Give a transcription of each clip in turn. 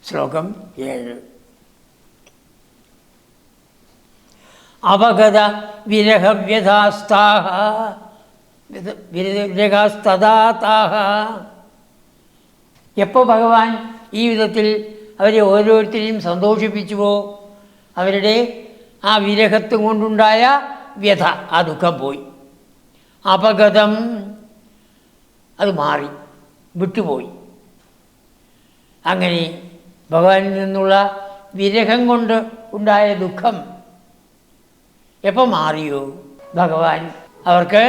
ശ്ലോകം 7. അപഗത വിരഹവ്യഥാസ്താഹ വിരഹസ്തദാതാഹ. എപ്പോൾ ഭഗവാൻ ഈ വിധത്തിൽ അവരെ ഓരോരുത്തരെയും സന്തോഷിപ്പിച്ചുവോ അവരുടെ ആ വിരഹത്വം കൊണ്ടുണ്ടായ വ്യഥ, ആ ദുഃഖം പോയി. അപഗതം, അത് മാറി, വിട്ടുപോയി. അങ്ങനെ ഭഗവാനിൽ നിന്നുള്ള വിരഹം കൊണ്ട് ഉണ്ടായ ദുഃഖം എപ്പോൾ മാറിയോ ഭഗവാൻ അവർക്ക്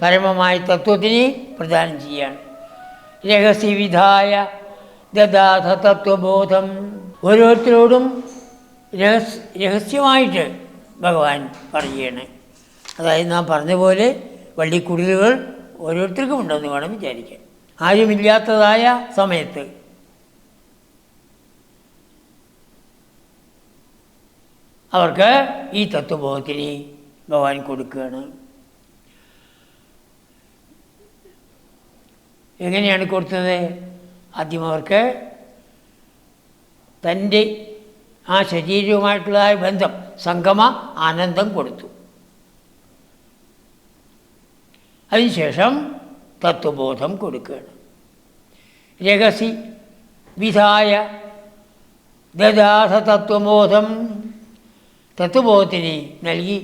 പരമമായ തത്വത്തിനെ പ്രദാനം ചെയ്യാണ്. രഹസ്യവിധായ ദദാഥ തത്വബോധം. ഓരോരുത്തരോടും രഹസ്യമായിട്ട് ഭഗവാൻ പറയുകയാണ്. അതായത് നാം പറഞ്ഞ പോലെ വള്ളിക്കുടിലുകൾ ഓരോരുത്തർക്കും ഉണ്ടെന്ന് വേണം വിചാരിക്കാൻ. ആരുമില്ലാത്തതായ സമയത്ത് അവർക്ക് ഈ തത്വബോധത്തിന് ഭഗവാൻ കൊടുക്കുകയാണ്. എങ്ങനെയാണ് കൊടുത്തത്? ആദ്യം അവർക്ക് തൻ്റെ ആ ശരീരവുമായിട്ടുള്ളതായ ബന്ധം, സംഗമ ആനന്ദം കൊടുത്തു. അതിനുശേഷം തത്വബോധം കൊടുക്കുകയാണ്. രഹസ്യ വിധായ ദദാഥ തത്വബോധം. തത്വബോധത്തിന് നൽകി.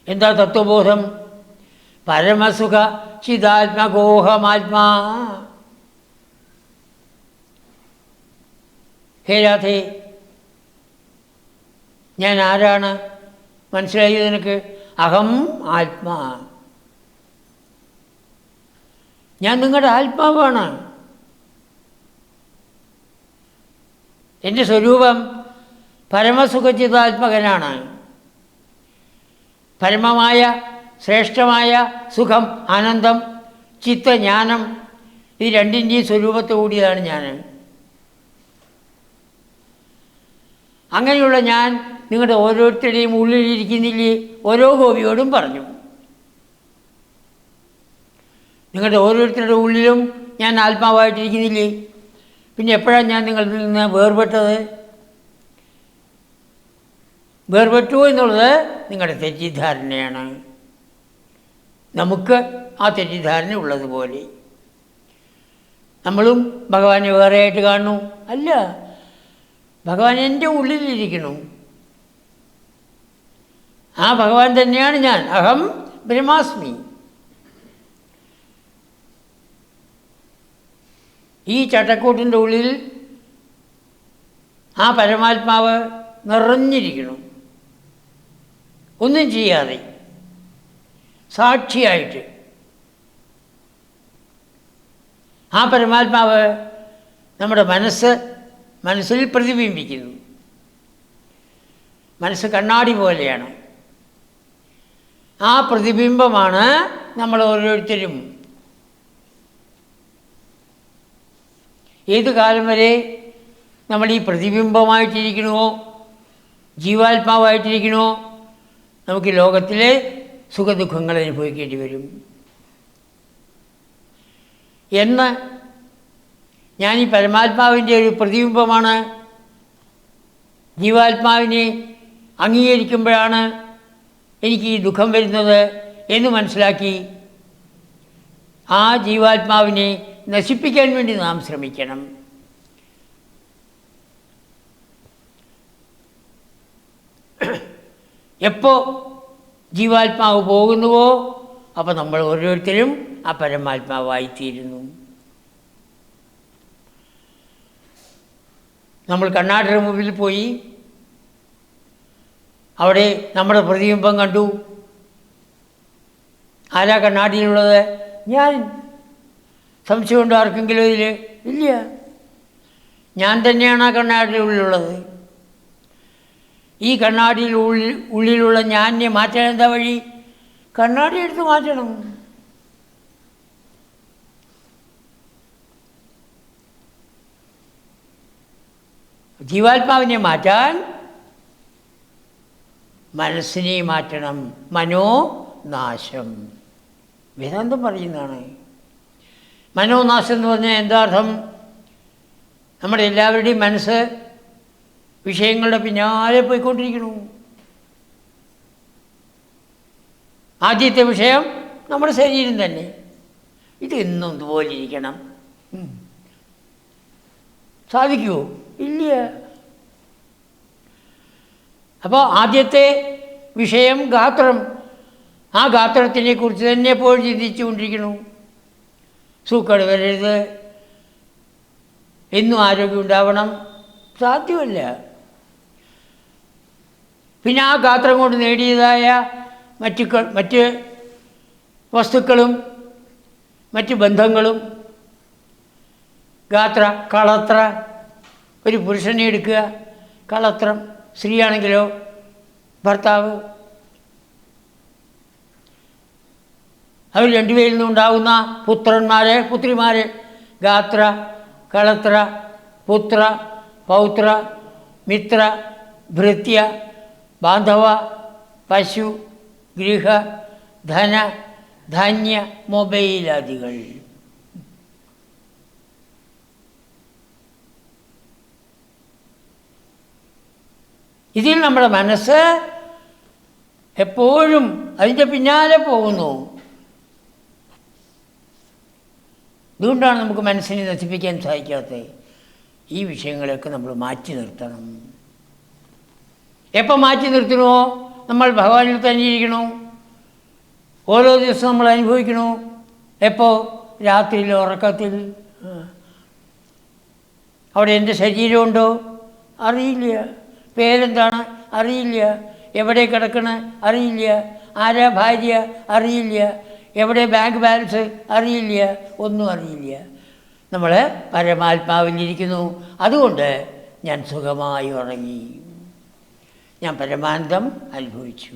എന്താ തത്വബോധം? പരമസുഖ ചിദാത്മകോഹമാത്മാ. ഹേ രാധേ, ഞാൻ ആരാണ്? മനസ്സിലായി നിനക്ക്? അഹം ആത്മാ, ഞാൻ നിങ്ങളുടെ ആത്മാവാണ്. എൻ്റെ സ്വരൂപം പരമസുഖചിതാത്മകനാണ്. പരമമായ ശ്രേഷ്ഠമായ സുഖം, ആനന്ദം, ചിത്തജ്ഞാനം, ഈ രണ്ടിൻ്റെയും സ്വരൂപത്തെ കൂടിയതാണ് ഞാൻ. അങ്ങനെയുള്ള ഞാൻ നിങ്ങളുടെ ഓരോരുത്തരുടെയും ഉള്ളിലിരിക്കുന്നില്ലേ? ഓരോ ഗോപിയോടും പറഞ്ഞു. നിങ്ങളുടെ ഓരോരുത്തരുടെ ഉള്ളിലും ഞാൻ ആത്മാവായിട്ടിരിക്കുന്നില്ലേ? പിന്നെ എപ്പോഴാണ് ഞാൻ നിങ്ങളിൽ നിന്ന് വേർപെട്ടത്? വേർപെട്ടു എന്നുള്ളത് നിങ്ങളുടെ തെറ്റിദ്ധാരണയാണ്. നമുക്ക് ആ തെറ്റിദ്ധാരണ ഉള്ളതുപോലെ നമ്മളും ഭഗവാനെ വേറെയായിട്ട് കാണുന്നു. അല്ല, ഭഗവാൻ എൻ്റെ ഉള്ളിലിരിക്കുന്നു. ആ ഭഗവാൻ തന്നെയാണ് ഞാൻ. അഹം ബ്രഹ്മാസ്മി. ഈ ചട്ടക്കൂട്ടിൻ്റെ ഉള്ളിൽ ആ പരമാത്മാവ് നിറഞ്ഞിരിക്കണം, ഒന്നും ചെയ്യാതെ സാക്ഷിയായിട്ട്. ആ പരമാത്മാവ് നമ്മുടെ മനസ്സിൽ പ്രതിബിംബിക്കുന്നു. മനസ്സ് കണ്ണാടി പോലെയാണ്. ആ പ്രതിബിംബമാണ് നമ്മൾ ഓരോരുത്തരും. ഏതു കാലം വരെ നമ്മൾ ഈ പ്രതിബിംബമായിട്ടിരിക്കണമോ, ജീവാത്മാവായിട്ടിരിക്കണമോ, നമുക്ക് ലോകത്തിലെ സുഖദുഃഖങ്ങൾ അനുഭവിക്കേണ്ടി വരും. എന്ന് ഞാൻ ഈ പരമാത്മാവിൻ്റെ ഒരു പ്രതിബിംബമാണ്, ജീവാത്മാവിനെ അംഗീകരിക്കുമ്പോഴാണ് എനിക്ക് ഈ ദുഃഖം വരുന്നത് എന്ന് മനസ്സിലാക്കി ആ ജീവാത്മാവിനെ നശിപ്പിക്കാൻ വേണ്ടി നാം ശ്രമിക്കണം. എപ്പോൾ ജീവാത്മാവ് പോകുന്നുവോ അപ്പോൾ നമ്മൾ ഓരോരുത്തരും ആ പരമാത്മാവായിത്തീരുന്നു. നമ്മൾ കണ്ണാടിയുടെ മുമ്പിൽ പോയി അവിടെ നമ്മുടെ പ്രതിബിംബം കണ്ടു. ആരാ കണ്ണാടിയിലുള്ളത്? ഞാൻ. സംശയമുണ്ടോ ആർക്കെങ്കിലും ഇതിൽ? ഇല്ല, ഞാൻ തന്നെയാണ് ആ കണ്ണാടിയുടെ ഉള്ളിലുള്ളത്. ഈ കണ്ണാടിയിൽ ഉള്ളിലുള്ള ഞാനെ മാറ്റാൻ എന്താ വഴി? കണ്ണാടി എടുത്ത് മാറ്റണം. ജീവാത്മാവിനെ മാറ്റാൻ മനസ്സിനെ മാറ്റണം. മനോനാശം വേദാന്തം പറയുന്നതാണ്. മനോനാശം എന്ന് പറഞ്ഞാൽ എന്താ അർത്ഥം? നമ്മുടെ എല്ലാവരുടെയും മനസ്സ് വിഷയങ്ങളുടെ പിന്നാലെ പോയിക്കൊണ്ടിരിക്കുന്നു. ആദ്യത്തെ വിഷയം നമ്മുടെ ശരീരം തന്നെ. ഇതെന്നും ഇതുപോലെ ഇരിക്കണം. സാധിക്കുമോ? ഇല്ല. അപ്പോൾ ആദ്യത്തെ വിഷയം ഗാത്രം. ആ ഗാത്രത്തിനെ കുറിച്ച് തന്നെ എപ്പോഴും ചിന്തിച്ചു കൊണ്ടിരിക്കുന്നു. സൂക്കേട് വരരുത്, എന്നും ആരോഗ്യം ഉണ്ടാവണം, സാധ്യമല്ല. പിന്നെ ആ ഗാത്രം കൊണ്ട് നേടിയതായ മറ്റ് വസ്തുക്കളും മറ്റ് ബന്ധങ്ങളും. ഗാത്ര, കളത്ര. ഒരു പുരുഷനെ എടുക്കുക, കളത്രം. സ്ത്രീയാണെങ്കിലോ ഭർത്താവ്. അവർ രണ്ടുപേരിൽ നിന്നുണ്ടാകുന്ന പുത്രന്മാരെ, പുത്രിമാരെ. ഗാത്ര, കളത്ര, പുത്ര, പൗത്ര, മിത്ര, ഭൃത്യ, ബാന്ധവ, പശു, ഗൃഹ, ധന, ധാന്യ, മൊബൈലാദികൾ. ഇതിൽ നമ്മുടെ മനസ്സ് എപ്പോഴും അതിൻ്റെ പിന്നാലെ പോകുന്നു. അതുകൊണ്ടാണ് നമുക്ക് മനസ്സിനെ നശിപ്പിക്കാൻ സാധിക്കാത്തത്. ഈ വിഷയങ്ങളെയൊക്കെ നമ്മൾ മാറ്റി നിർത്തണം. എപ്പോൾ മാറ്റി നിർത്തണമോ നമ്മൾ ഭഗവാനിൽ തന്നെ ഇരിക്കണോ. ഓരോ ദിവസവും നമ്മൾ അനുഭവിക്കണോ. എപ്പോൾ? രാത്രിയിൽ ഉറക്കത്തിൽ. അവിടെ എൻ്റെ ശരീരമുണ്ടോ? അറിയില്ല. പേരെന്താണ്? അറിയില്ല. എവിടെ കിടക്കണ? അറിയില്ല. ആരാ ഭാര്യ? അറിയില്ല. എവിടെ ബാങ്ക് ബാലൻസ്? അറിയില്ല. ഒന്നും അറിയില്ല. നമ്മൾ പരമാത്മാവിലിരിക്കുന്നു. അതുകൊണ്ട് ഞാൻ സുഖമായി ഉറങ്ങി, ഞാൻ പരമാനന്ദം അനുഭവിച്ചു.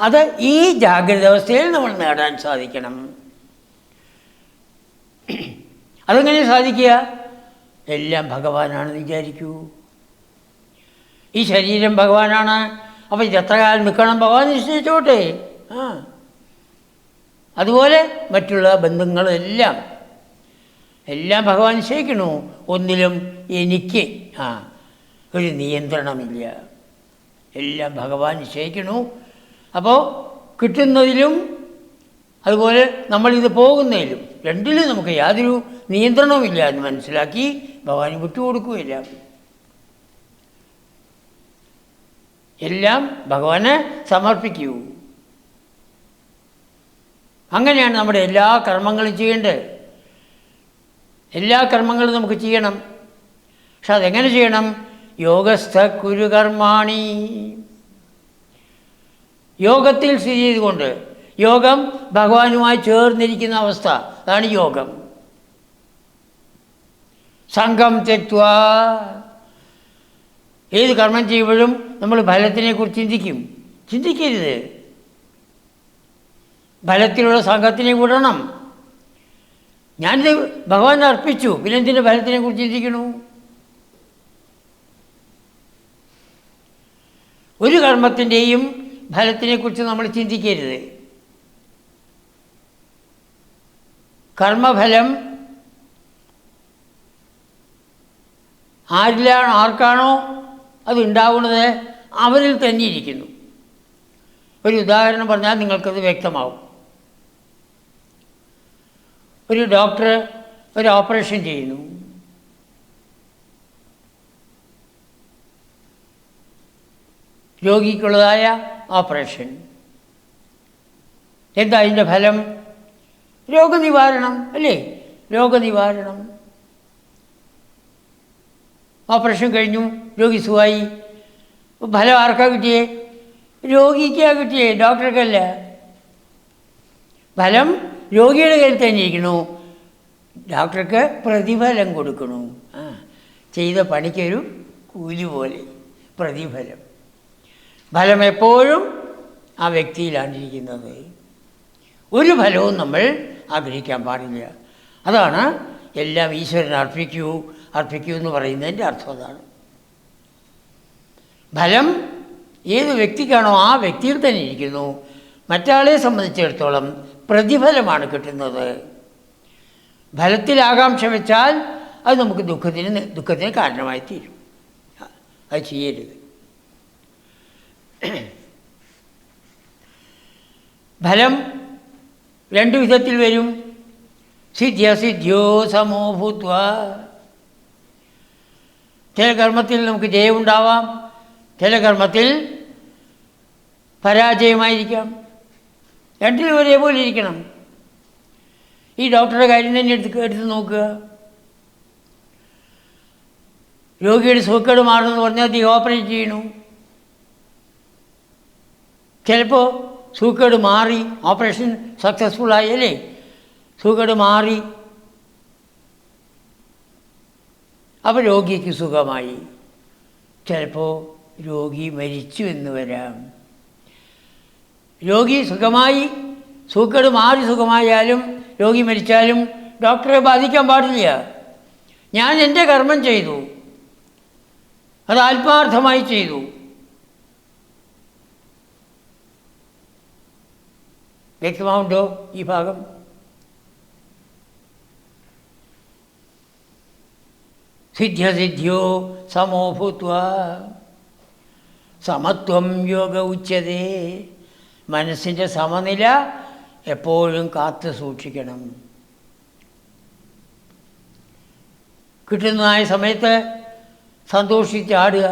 അത് ഈ ജാഗ്രത അവസ്ഥയിൽ നമ്മൾ നേടാൻ സാധിക്കണം. അതെങ്ങനെ സാധിക്കുക? എല്ലാം ഭഗവാനാണെന്ന് വിചാരിക്കൂ. ഈ ശരീരം ഭഗവാനാണ്. അപ്പോൾ ഇത് എത്ര കാലം നിൽക്കണം ഭഗവാൻ നിശ്ചയിച്ചോട്ടെ. അതുപോലെ മറ്റുള്ള ബന്ധങ്ങളെല്ലാം ഭഗവാൻ നിശ്ചയിക്കണു. ഒന്നിലും എനിക്ക് ഒരു നിയന്ത്രണമില്ല. എല്ലാം ഭഗവാൻ നിശ്ചയിക്കണു. അപ്പോൾ കിട്ടുന്നതിലും അതുപോലെ നമ്മളിത് പോകുന്നതിലും രണ്ടിലും നമുക്ക് യാതൊരു നിയന്ത്രണവുമില്ല എന്ന് മനസ്സിലാക്കി ഭഗവാൻ വിട്ടുകൊടുക്കുകയില്ല. എല്ലാം ഭഗവാന് സമർപ്പിക്കൂ. അങ്ങനെയാണ് നമ്മുടെ എല്ലാ കർമ്മങ്ങളും ചെയ്യേണ്ടത്. എല്ലാ കർമ്മങ്ങളും നമുക്ക് ചെയ്യണം. പക്ഷെ അതെങ്ങനെ ചെയ്യണം? യോഗസ്ഥ കുരു കർമാണി. യോഗത്തിൽ സ്ഥിതി ചെയ്തുകൊണ്ട്, യോഗം ഭഗവാനുമായി ചേർന്നിരിക്കുന്ന അവസ്ഥ, അതാണ് യോഗം. സംഘം തെക്വാ. ഏത് കർമ്മം ചെയ്യുമ്പോഴും നമ്മൾ ഫലത്തിനെക്കുറിച്ച് ചിന്തിക്കരുത്. ഫലത്തിലുള്ള സംഘത്തിനെ വിടണം. ഞാനിത് ഭഗവാൻ അർപ്പിച്ചു, പിന്നെ എന്തിൻ്റെ ഫലത്തിനെക്കുറിച്ച് ചിന്തിക്കണു? ഒരു കർമ്മത്തിൻ്റെയും ഫലത്തിനെക്കുറിച്ച് നമ്മൾ ചിന്തിക്കരുത്. കർമ്മഫലം ആർക്കാണോ അത് ഉണ്ടാവുന്നത് അവരിൽ തന്നെ ഇരിക്കുന്നു. ഒരു ഉദാഹരണം പറഞ്ഞാൽ നിങ്ങൾക്കത് വ്യക്തമാവും. ഒരു ഡോക്ടർ ഒരു ഓപ്പറേഷൻ ചെയ്യുന്നു. രോഗിക്കുള്ളതായ ഓപ്പറേഷൻ. എന്താ അതിൻ്റെ ഫലം? രോഗനിവാരണം അല്ലേ? രോഗനിവാരണം. ഓപ്പറേഷൻ കഴിഞ്ഞു, രോഗി സുഖമായി. ഫലം ആർക്കാ കിട്ടിയേ? രോഗിക്കാണ് കിട്ടിയേ, ഡോക്ടർക്കല്ല. ഫലം രോഗിയുടെ കയ്യിൽ തന്നെ ഇരിക്കണു. ഡോക്ടർക്ക് പ്രതിഫലം കൊടുക്കണു. ചെയ്ത പണിക്കൊരു കൂലി പോലെ പ്രതിഫലം. ഫലം എപ്പോഴും ആ വ്യക്തിയിലാണ് ഇരിക്കുന്നത്. ഒരു ഫലവും നമ്മൾ ആഗ്രഹിക്കാൻ പാടില്ല. അതാണ് എല്ലാം ഈശ്വരൻ അർപ്പിക്കൂ എന്ന് പറയുന്നതിൻ്റെ അർത്ഥം അതാണ്. ഫലം ഏത് വ്യക്തിക്കാണോ ആ വ്യക്തിയിൽ തന്നെ ഇരിക്കുന്നു. മറ്റാളെ സംബന്ധിച്ചിടത്തോളം പ്രതിഫലമാണ് കിട്ടുന്നത്. ഫലത്തിൽ ആകാംക്ഷ വെച്ചാൽ അത് നമുക്ക് ദുഃഖത്തിന് കാരണമായി തീരും. അത് ചെയ്യരുത്. ഫലം രണ്ട് വിധത്തിൽ വരും. സിദ്ധ്യോ സമോ ഭൂത്വ. ചില കർമ്മത്തിൽ നമുക്ക് ജയമുണ്ടാവാം, ചില കർമ്മത്തിൽ പരാജയമായിരിക്കാം. രണ്ടിലും ഒരേപോലെ ഇരിക്കണം. ഈ ഡോക്ടറുടെ കാര്യം തന്നെ എടുത്ത് നോക്കുക. രോഗിയുടെ സുഖക്കേട് മാറുമെന്ന് പറഞ്ഞാൽ അത് ഓപ്പറേറ്റ് ചെയ്യണു. ചിലപ്പോൾ സുഖക്കേട് മാറി, ഓപ്പറേഷൻ സക്സസ്ഫുള്ളായി അല്ലേ, സുഖക്കേട് മാറി, അപ്പോൾ രോഗിക്ക് സുഖമായി. ചിലപ്പോൾ രോഗി മരിച്ചു എന്ന് വരാം. രോഗി സുഖമായി, സുഖക്കേട് മാറി സുഖമായാലും രോഗി മരിച്ചാലും ഡോക്ടറെ ബാധിക്കാൻ പാടില്ല. ഞാൻ എൻ്റെ കർമ്മം ചെയ്തു, അത് ആത്മാർത്ഥമായി ചെയ്തു. വ്യക്തമാവുണ്ടോ ഈ ഭാഗം? സിദ്ധ്യോ സമോ ഭൂത്വ സമത്വം യോഗ ഉച്യതേ. മനസ്സിൻ്റെ സമനില എപ്പോഴും കാത്തു സൂക്ഷിക്കണം. കിട്ടുന്നതായ സമയത്ത് സന്തോഷിച്ചാടുക,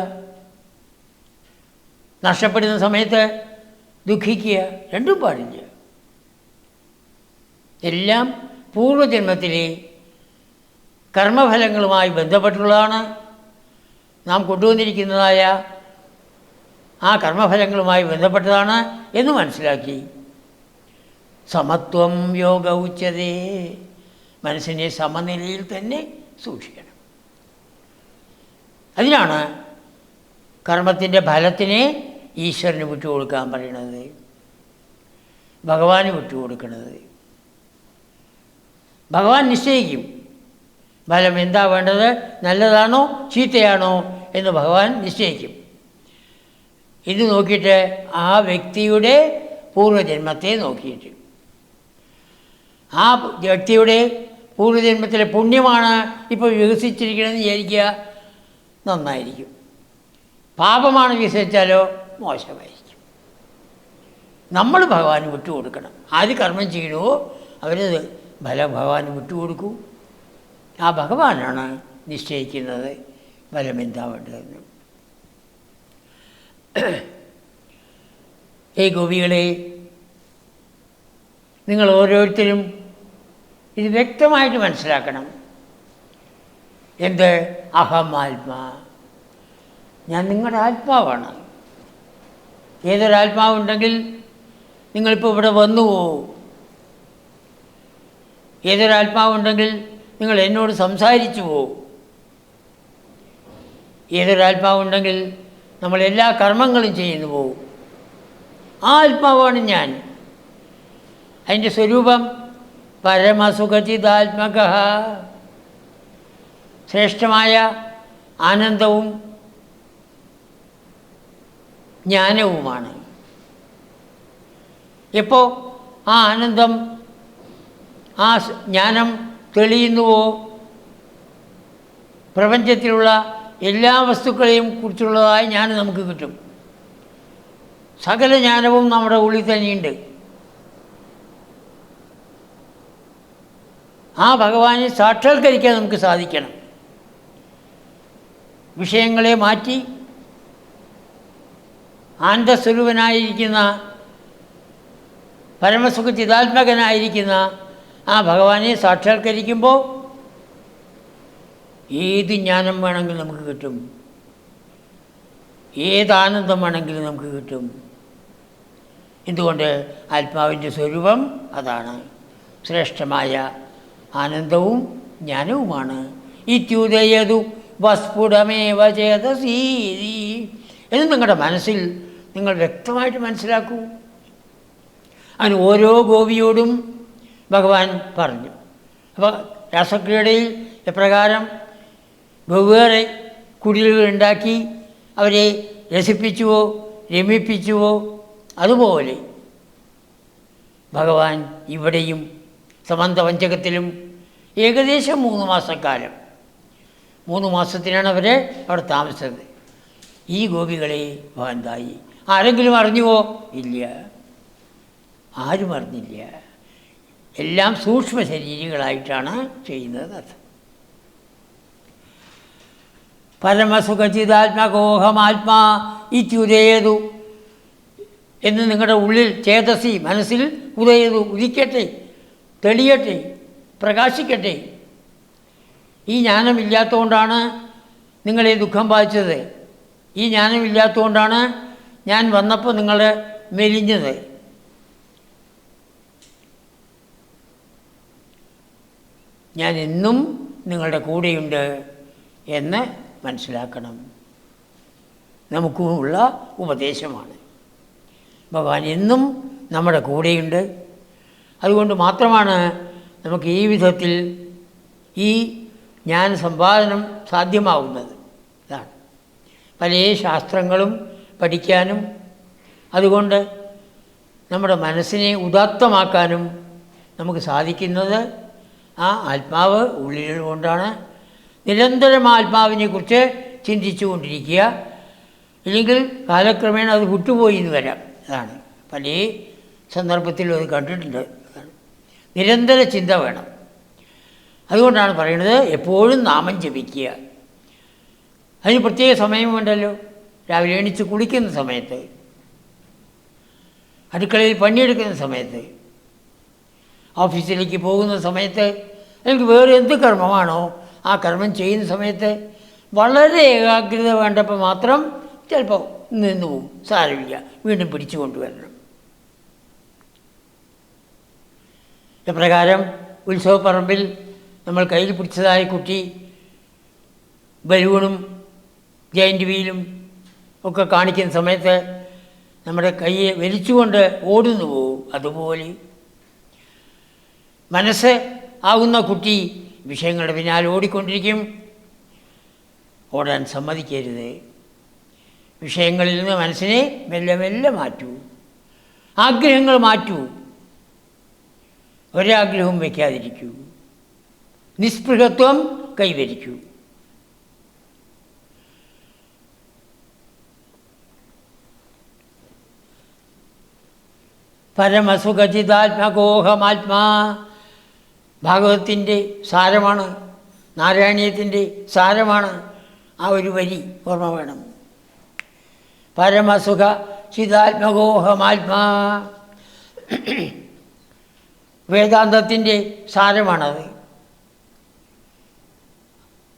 നഷ്ടപ്പെടുന്ന സമയത്ത് ദുഃഖിക്കുക, രണ്ടും പാടില്ല. എല്ലാം പൂർവ്വജന്മത്തിലെ കർമ്മഫലങ്ങളുമായി ബന്ധപ്പെട്ടുള്ളതാണ്. നാം കൊണ്ടുവന്നിരിക്കുന്നതായ ആ കർമ്മഫലങ്ങളുമായി ബന്ധപ്പെട്ടതാണ് എന്ന് മനസ്സിലാക്കി സമത്വം യോഗ ഉച്യതേ. മനസ്സിനെ സമനിലയിൽ തന്നെ സൂക്ഷിക്കണം. അതിനാണ് കർമ്മത്തിൻ്റെ ഫലത്തിനെ ഈശ്വരന് വിട്ടുകൊടുക്കാൻ പറയുന്നത്, ഭഗവാന് വിട്ടുകൊടുക്കുന്നത്. ഭഗവാൻ നിശ്ചയിക്കും ഫലം എന്താ വേണ്ടത്, നല്ലതാണോ ചീത്തയാണോ എന്ന് ഭഗവാൻ നിശ്ചയിക്കും. ഇത് നോക്കിയിട്ട് ആ വ്യക്തിയുടെ പൂർവ്വജന്മത്തെ നോക്കിയിട്ട്, ആ വ്യക്തിയുടെ പൂർവ്വജന്മത്തിലെ പുണ്യമാണ് ഇപ്പോൾ വികസിച്ചിരിക്കണമെന്ന് വിചാരിക്കുക, നന്നായിരിക്കും. പാപമാണ് വികസിച്ചാലോ മോശമായിരിക്കും. നമ്മൾ ഭഗവാന് വിട്ടുകൊടുക്കണം. ആര് കർമ്മം ചെയ്യണമോ അവർ ഫലം ഭഗവാന് വിട്ടുകൊടുക്കൂ. ആ ഭഗവാനാണ് നിശ്ചയിക്കുന്നത് ഫലം എന്താ വേണ്ടതെന്ന്. ഈ ഗോപികളെ, നിങ്ങൾ ഓരോരുത്തരും ഇത് വ്യക്തമായിട്ട് മനസ്സിലാക്കണം. എന്ത്? അഹം ആത്മാ, ഞാൻ നിങ്ങളുടെ ആത്മാവാണ്. ഏതൊരാത്മാവുണ്ടെങ്കിൽ നിങ്ങളിപ്പോൾ ഇവിടെ വന്നു പോവും. ഏതൊരാത്മാവുണ്ടെങ്കിൽ നിങ്ങൾ എന്നോട് സംസാരിച്ചു പോവും. ഏതൊരാത്മാവുണ്ടെങ്കിൽ നമ്മൾ എല്ലാ കർമ്മങ്ങളും ചെയ്യുന്നു പോവും. ആ ആത്മാവാണ് ഞാൻ. അതിൻ്റെ സ്വരൂപം പരമസുഖചിദാത്മക, ശ്രേഷ്ഠമായ ആനന്ദവും ജ്ഞാനവുമാണ്. എപ്പോൾ ആ ആനന്ദം, ആ ജ്ഞാനം തെളിയുന്നുവോ, പ്രപഞ്ചത്തിലുള്ള എല്ലാ വസ്തുക്കളെയും കുറിച്ചുള്ളതായ ജ്ഞാനം നമുക്ക് കിട്ടും. സകല ജ്ഞാനവും നമ്മുടെ ഉള്ളിൽ തന്നെയുണ്ട്. ആ ഭഗവാനെ സാക്ഷാത്കരിക്കാൻ നമുക്ക് സാധിക്കണം. വിഷയങ്ങളെ മാറ്റി ആനന്ദസ്വരൂപനായിരിക്കുന്ന പരമസുഖചിദാത്മകനായിരിക്കുന്ന ആ ഭഗവാനെ സാക്ഷാത്കരിക്കുമ്പോൾ ഏത് ജ്ഞാനം വേണമെങ്കിലും നമുക്ക് കിട്ടും, ഏതാനന്ദം വേണമെങ്കിലും നമുക്ക് കിട്ടും. എന്തുകൊണ്ട്? ആത്മാവിൻ്റെ സ്വരൂപം അതാണ്, ശ്രേഷ്ഠമായ ആനന്ദവും ജ്ഞാനവുമാണ്. ഇത്യുദയതു വസ്ഫുടമേവ ചേതസീ എന്ന് നിങ്ങളുടെ മനസ്സിൽ നിങ്ങൾ വ്യക്തമായിട്ട് മനസ്സിലാക്കൂ. അതിന് ഓരോ ഗോപിയോടും ഭഗവാൻ പറഞ്ഞു. അപ്പോൾ രാസക്രീഡയിൽ എപ്രകാരം വെവ്വേറെ കുടിലുകളുണ്ടാക്കി അവരെ രസിപ്പിച്ചുവോ രമിപ്പിച്ചുവോ, അതുപോലെ ഭഗവാൻ ഇവിടെയും സമന്തപഞ്ചകത്തിലും ഏകദേശം 3 മാസക്കാലം. 3 മാസത്തിനാണ് അവർ അവിടെ താമസിച്ചത്. ഈ ഗോപികളെ എന്തായി? ആരെങ്കിലും അറിഞ്ഞുവോ? ഇല്ല, ആരും അറിഞ്ഞില്ല. എല്ലാം സൂക്ഷ്മ ശരീരികളായിട്ടാണ് ചെയ്യുന്നത്. പരമസുഖചിതാത്മകോഹമാത്മാ ഇത്യുദയതു എന്ന് നിങ്ങളുടെ ഉള്ളിൽ ചേതസി മനസ്സിൽ ഉദയതു, ഉദിക്കട്ടെ, തെളിയട്ടെ, പ്രകാശിക്കട്ടെ. ഈ ജ്ഞാനമില്ലാത്തതുകൊണ്ടാണ് നിങ്ങളെ ദുഃഖം ബാധിച്ചത്. ഈ ജ്ഞാനമില്ലാത്തതുകൊണ്ടാണ് ഞാൻ വന്നപ്പോൾ നിങ്ങൾ മെലിഞ്ഞത്. ഞാൻ എന്നും നിങ്ങളുടെ കൂടെയുണ്ട് എന്ന് മനസ്സിലാക്കണം. നമുക്കുമുള്ള ഉപദേശമാണ്. ഭഗവാൻ എന്നും നമ്മുടെ കൂടെയുണ്ട്. അതുകൊണ്ട് മാത്രമാണ് നമുക്ക് ഈ വിധത്തിൽ ഈ ജ്ഞാന സമ്പാദനം സാധ്യമാവുന്നത്. ഇതാണ് പല ശാസ്ത്രങ്ങളും പഠിക്കാനും അതുകൊണ്ട് നമ്മുടെ മനസ്സിനെ ഉദാത്തമാക്കാനും നമുക്ക് സാധിക്കുന്നത് ആ ആത്മാവ് ഉള്ളിലുകൊണ്ടാണ്. നിരന്തരം ആത്മാവിനെക്കുറിച്ച് ചിന്തിച്ചു കൊണ്ടിരിക്കുക. ഇല്ലെങ്കിൽ കാലക്രമേണ അത് വിട്ടുപോയി എന്ന് വരാം. അതാണ് പല സന്ദർഭത്തിലും അത് കണ്ടിട്ടുണ്ട്. നിരന്തര ചിന്ത വേണം. അതുകൊണ്ടാണ് പറയുന്നത് എപ്പോഴും നാമം ജപിക്കുക. അതിന് പ്രത്യേക സമയമുണ്ടല്ലോ. രാവിലെ എണീച്ച് കുളിക്കുന്ന സമയത്ത്, അടുക്കളയിൽ പണിയെടുക്കുന്ന സമയത്ത്, ഓഫീസിലേക്ക് പോകുന്ന സമയത്ത്, അല്ലെങ്കിൽ വേറെ എന്ത് കർമ്മമാണോ ആ കർമ്മം ചെയ്യുന്ന സമയത്ത് വളരെ ഏകാഗ്രത വേണ്ടപ്പോൾ മാത്രം ചിലപ്പോൾ നിന്നു പോവും. സാരമില്ല, വീണ്ടും പിടിച്ചു കൊണ്ടുവരണം. ഇപ്രകാരം ഉത്സവപ്പറമ്പിൽ നമ്മൾ കയ്യിൽ പിടിച്ചതായ കുട്ടി ബലൂണും ജയൻ്റ് വീലും ഒക്കെ കാണിക്കുന്ന സമയത്ത് നമ്മുടെ കയ്യെ വലിച്ചുകൊണ്ട് ഓടുന്നു പോവും. അതുപോലെ മനസ്സ് ആകുന്ന കുട്ടി വിഷയങ്ങളുടെ പിന്നാലെ ഓടിക്കൊണ്ടിരിക്കും. ഓടാൻ സമ്മതിക്കരുത്. വിഷയങ്ങളിൽ നിന്ന് മനസ്സിനെ മെല്ലെ മെല്ലെ മാറ്റൂ. ആഗ്രഹങ്ങൾ മാറ്റൂ. ഒരാഗ്രഹവും വയ്ക്കാതിരിക്കൂ. നിസ്പൃഹത്വം കൈവരിക്കൂ. പരമസുഖചിതാത്മകോഹമാത്മാ ഭാഗവതത്തിൻ്റെ സാരമാണ്, നാരായണീയത്തിൻ്റെ സാരമാണ്. ആ ഒരു വരി ഓർമ്മ വേണം. പരമസുഖ ചിതാത്മകോഹമാത്മാ വേദാന്തത്തിൻ്റെ സാരമാണത്.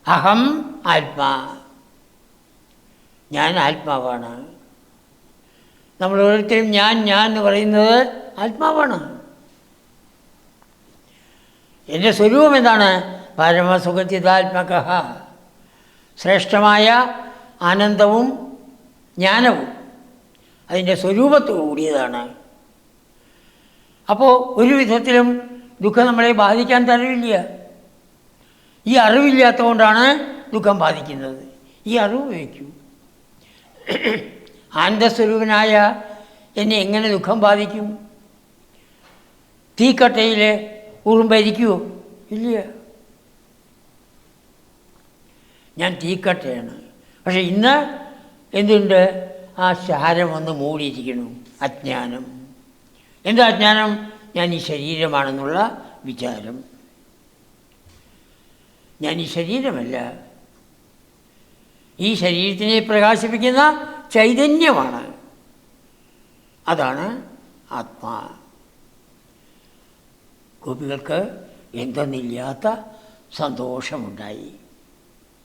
അഹം ആത്മാ, ഞാൻ ആത്മാവാണ്. നമ്മൾ ഓരോരുത്തരും ഞാൻ എന്ന് പറയുന്നത് ആത്മാവാണ്. എൻ്റെ സ്വരൂപം എന്താണ്? പരമസുഖചിതാത്മക, ശ്രേഷ്ഠമായ ആനന്ദവും ജ്ഞാനവും അതിൻ്റെ സ്വരൂപത്തോടു കൂടിയതാണ്. അപ്പോൾ ഒരു വിധത്തിലും ദുഃഖം നമ്മളെ ബാധിക്കാൻ തരവില്ല. ഈ അറിവില്ലാത്തതുകൊണ്ടാണ് ദുഃഖം ബാധിക്കുന്നത്. ഈ അറിവ് വയ്ക്കൂ. ആനന്ദസ്വരൂപനായ എന്നെ എങ്ങനെ ദുഃഖം ബാധിക്കും? തീക്കട്ടയിൽ ഉറുമ്പരിക്കുമോ? ഇല്ല. ഞാൻ തീക്കട്ടയാണ്. പക്ഷെ ഇന്ന് എന്തുണ്ട്? ആ ശാരം ഒന്ന് മൂടിയിരിക്കുന്നു. അജ്ഞാനം. എന്താ അജ്ഞാനം? ഞാൻ ഈ ശരീരമാണെന്നുള്ള വിചാരം. ഞാൻ ഈ ശരീരമല്ല. ഈ ശരീരത്തിനെ പ്രകാശിപ്പിക്കുന്ന ചൈതന്യമാണ്. അതാണ് ആത്മാ. ഗോപികൾക്ക് എന്തെന്നില്ലാത്ത സന്തോഷമുണ്ടായി.